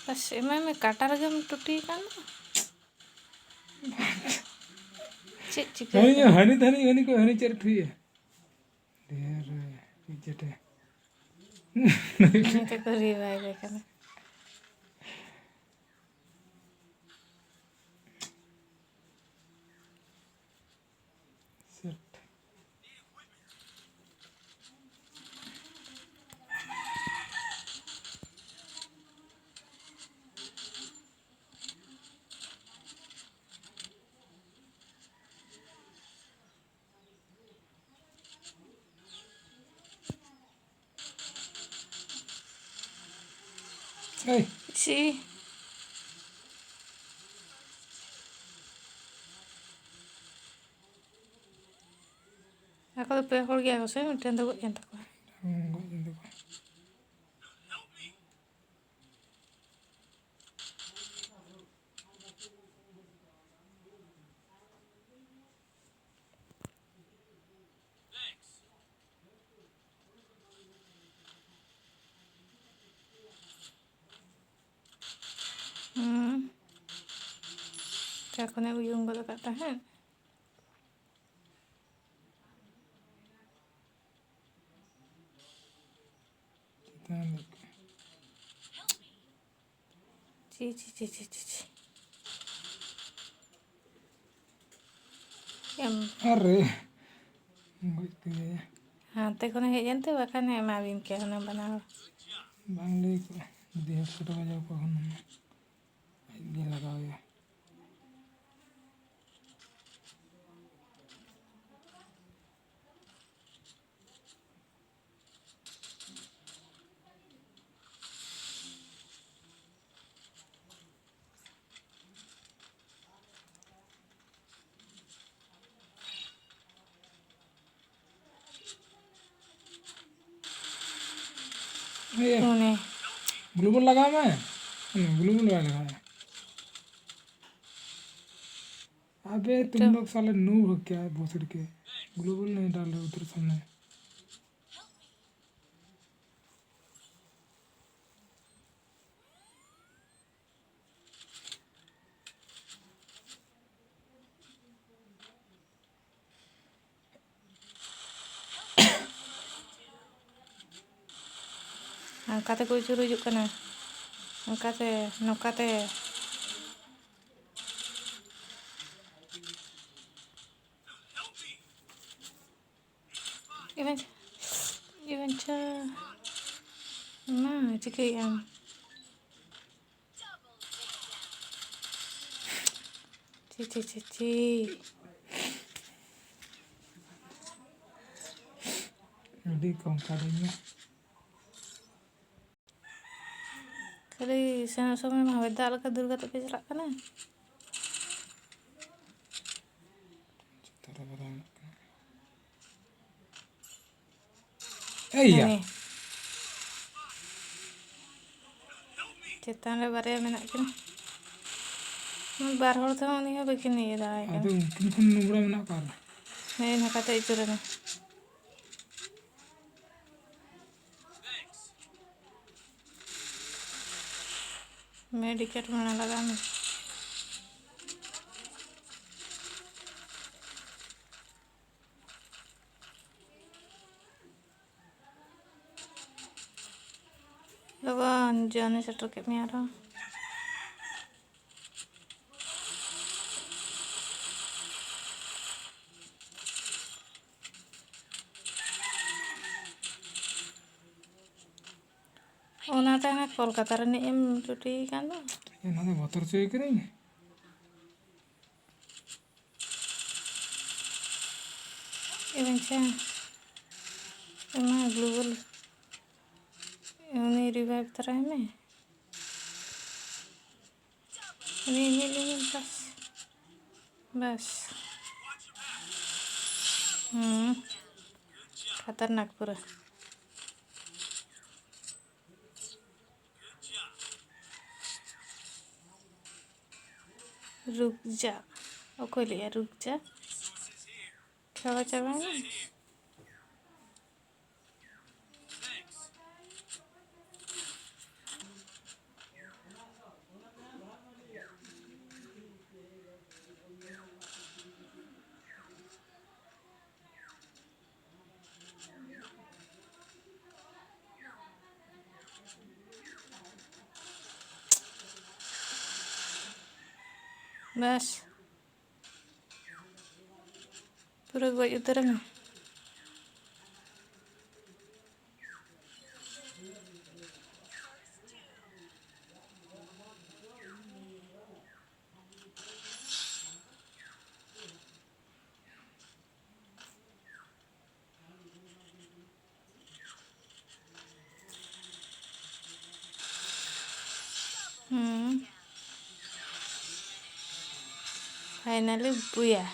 बस मैं काटा रगे में टूटी कान हनी हनी धनी हनी को हनी चर थी देर इजटे नहीं तो करी भाई देखना set hey sí aku tuh pengen kalau gak usah udah tahu yang tak aku nih uyung gue tak tahan ci yang अरे गुजती है हाँ ते कोने है जानते bahkan है माविन क्या होना बना बांग्ले को देह छोटा बजाओ को हम ये लगाओ ये उन्हें ग्लूबल लगा मैं ग्लूबल वाला लगाया अबे तुम लोग साले नूब हो क्या है भोसड़ के ग्लोबल नहीं डाल रहे उधर सामने angkatnya gue suruh rujuk kena angkatnya nokatnya Even nah jika yang ci jadi kongkarinya kali sana sama mah beda lah ke durga tapi celak kana iya cetan le bare menak kini bar hor tuh nih bikin nih dah kan aduh mungkin nubra menak kar nih nakata itu rene mediket mana lagam lawan jangan setruk kayak miara ona tanya Kolkata rene em cuti kan tuh ये ना तो बतर चोई करेंगे even emang global ini revive terakhir ini bas खतरनाक पूरा रुक जा ओ कोई लिया रुक जा क्या बचा है बस पूरा गज उतर में फाइनली बुया।